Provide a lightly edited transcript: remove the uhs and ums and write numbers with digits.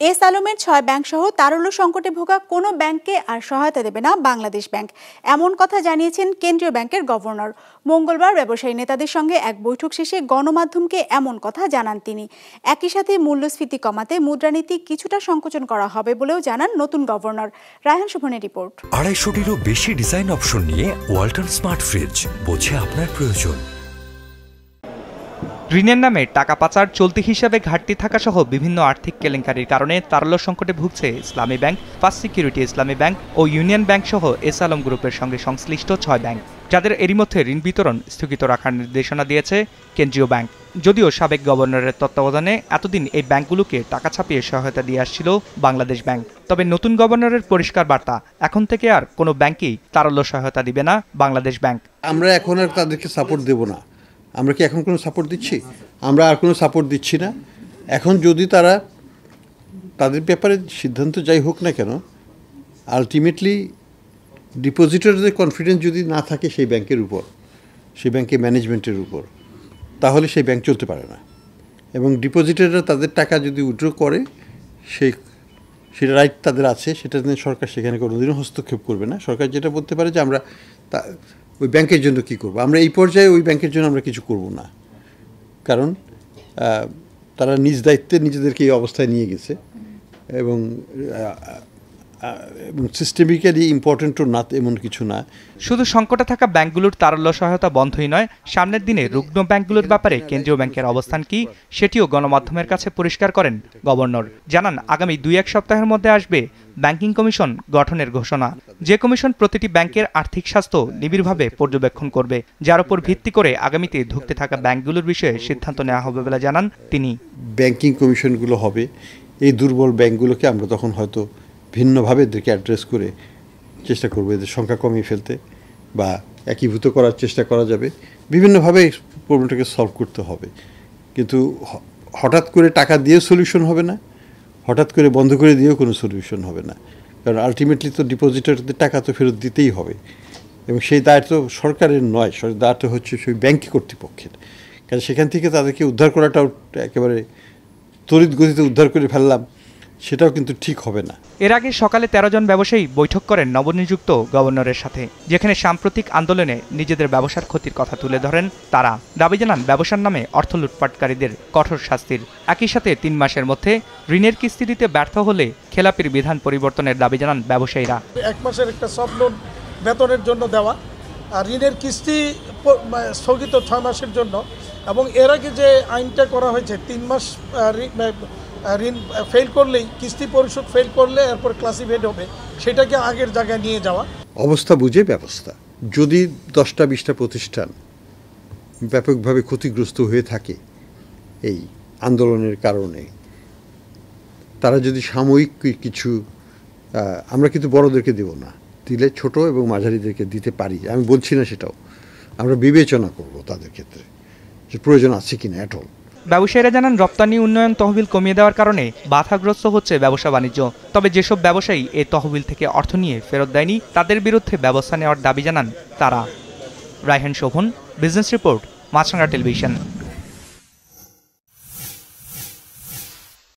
S আলমের ৬ ব্যাংকসহ তারল্য সংকটে ভোগা কোনো ব্যাংককে আর সহায়তা দেবে না বাংলাদেশ ব্যাংক, এমন কথা জানিয়েছেন কেন্দ্রীয় ব্যাংকের গভর্নর। মঙ্গলবার ব্যবসায়ী নেতাদের সঙ্গে এক বৈঠক শেষে গণমাধ্যমকে এমন কথা জানান তিনি। একই সাথে মূল্যস্ফীতি কমাতে মুদ্রানীতি কিছুটা সংকোচন করা হবে বলেও জানান নতুন গভর্নর। রায়হান শোভনের রিপোর্ট। ২৫০টিরও বেশি ডিজাইন অপশন নিয়ে ওয়ালটন স্মার্ট ফ্রিজ, বোঝে আপনার প্রয়োজন। ঋণের নামে টাকা পাচার, চলতি হিসাবে ঘাটতি থাকা সহ বিভিন্ন আর্থিক কেলেঙ্কারির কারণে তারল্য সংকটে ভুগছে ইসলামী ব্যাংক, ফার্স্ট সিকিউরিটি ইসলামী ব্যাংক ও ইউনিয়ন ব্যাংক সহ এস আলম গ্রুপের সঙ্গে সংশ্লিষ্ট ৬ ব্যাংক, যাদের এরই মধ্যে ঋণ বিতরণ স্থগিত রাখার নির্দেশনা দিয়েছে কেন্দ্রীয় ব্যাংক। যদিও সাবেক গভর্নরের তত্ত্বাবধানে এতদিন এই ব্যাংকগুলোকে টাকা ছাপিয়ে সহায়তা দিয়ে আসছিল বাংলাদেশ ব্যাংক, তবে নতুন গভর্নরের পরিষ্কার বার্তা, এখন থেকে আর কোনো ব্যাংকই তারল্য সহায়তা দিবে না বাংলাদেশ ব্যাংক। আমরা এখন আর তাদেরকে সাপোর্ট দেব না। আমরা কি এখন কোনো সাপোর্ট দিচ্ছি? আমরা আর কোনো সাপোর্ট দিচ্ছি না। এখন যদি তারা তাদের ব্যাপারে সিদ্ধান্ত যাই হোক না কেন, আলটিমেটলি ডিপোজিটরদের কনফিডেন্স যদি না থাকে সেই ব্যাংকের উপর, সেই ব্যাংকের ম্যানেজমেন্টের উপর, তাহলে সেই ব্যাংক চলতে পারে না। এবং ডিপোজিটররা তাদের টাকা যদি উইথড্র করে, সেটা রাইট তাদের আছে, সেটা নিয়ে সরকার সেখানে কোনোদিনও হস্তক্ষেপ করবে না। সরকার যেটা বলতে পারে যে আমরা ওই ব্যাংকের জন্য কী করবো, আমরা এই পর্যায়ে ওই ব্যাংকের জন্য আমরা কিছু করব না, কারণ তারা নিজ দায়িত্বে নিজেদেরকে এই অবস্থায় নিয়ে গেছে এবং সিস্টেমিক্যালি ইম্পর্টেন্টও না এমন কিছু না। শুধু সংকটে থাকা ব্যাংকগুলোর তারল্য সহায়তা বন্ধই নয়, সামনের দিনে রুগ্ন ব্যাংকগুলোর ব্যাপারে কেন্দ্রীয় ব্যাংকের অবস্থান কি সেটিও গণমাধ্যমের কাছে পরিষ্কার করেন গভর্নর। জানান, আগামী ২-১ সপ্তাহের মধ্যে আসবে ব্যাংকিং কমিশন গঠনের ঘোষণা। যে কমিশন প্রতিটি ব্যাংকের আর্থিক স্বাস্থ্য নিবিড়ভাবে পর্যবেক্ষণ করবে, যার উপর ভিত্তি করে আগামীতে ধুঁকতে থাকা ব্যাংকগুলোর বিষয়ে সিদ্ধান্ত নেওয়া হবে বলে জানান তিনি। ব্যাংকিং কমিশনগুলো হবে, এই দুর্বল ব্যাংকগুলোকে আমরা তখন হয়তো ভিন্নভাবে এদেরকে অ্যাড্রেস করে চেষ্টা করবো, এদের সংখ্যা কমিয়ে ফেলতে বা একীভূত করার চেষ্টা করা যাবে। বিভিন্নভাবে প্রবলেমটাকে সলভ করতে হবে, কিন্তু হঠাৎ করে টাকা দিয়েও সলিউশন হবে না, হঠাৎ করে বন্ধ করে দিয়েও কোনো সলিউশন হবে না। কারণ আলটিমেটলি তো ডিপোজিটরদের টাকা তো ফেরত দিতেই হবে, এবং সেই দায়িত্ব সরকারের নয়, দায়িত্ব হচ্ছে সেই ব্যাংক কর্তৃপক্ষের। কারণ সেখান থেকে তাদেরকে উদ্ধার করাটাও একেবারে তড়িৎ গতিতে উদ্ধার করে ফেললাম, সেটাও কিন্তু ঠিক হবে না। এর আগে সকালে ১৩ জন ব্যবসায়ী বৈঠক করেন নবনিযুক্ত গভর্নরের সাথে, যেখানে সাম্প্রতিক আন্দোলনে নিজেদের ব্যবসার ক্ষতির কথা তুলে ধরেন তারা। দাবি জানান ব্যবসার নামে অর্থ লুটপাটকারীদের কঠোর শাস্তির। একই সাথে ৩ মাসের মধ্যে ঋণের কিস্তি দিতে ব্যর্থ হলে খেলাপির বিধান পরিবর্তনের দাবি জানান ব্যবসায়ীরা। ১ মাসের একটা সফট লোন বেতনের জন্য দেওয়া, আর ঋণের কিস্তি স্থগিত ৬ মাসের জন্য, এবং এর আগে যে আইনটা করা হয়েছে ৩ মাস ঋণ ফেল করলেই, কিস্তি পরিশোধ ফেল করলে এরপর ক্লাসিফাইড হবে, সেটাকে আগের জায়গায় নিয়ে যাওয়া। অবস্থা বুঝে ব্যবস্থা। যদি 10টা-20টা প্রতিষ্ঠান ব্যাপকভাবে ক্ষতিগ্রস্ত হয়ে থাকে এই আন্দোলনের কারণে, তারা যদি সাময়িক কিছু, আমরা কিন্তু বড়দেরকে দেব না, দিলে ছোট এবং মাঝারিদেরকে দিতে পারি। আমি বলছি না সেটাও, আমরা বিবেচনা করব তাদের ক্ষেত্রে যে প্রয়োজন আছে কিনা অ্যাট অল। ব্যবসায়ীরা জানান, রপ্তানি উন্নয়ন তহবিল কমিয়ে দেওয়ার কারণে বাধাগ্রস্ত হচ্ছে ব্যবসা বাণিজ্য। তবে যেসব ব্যবসায়ী এই তহবিল থেকে অর্থ নিয়ে ফেরত দেয়নি, তাদের বিরুদ্ধে ব্যবস্থা নেওয়ার দাবি জানান তারা। রায়হান শোভন, বিজনেস রিপোর্ট, মাছরাঙা টেলিভিশন।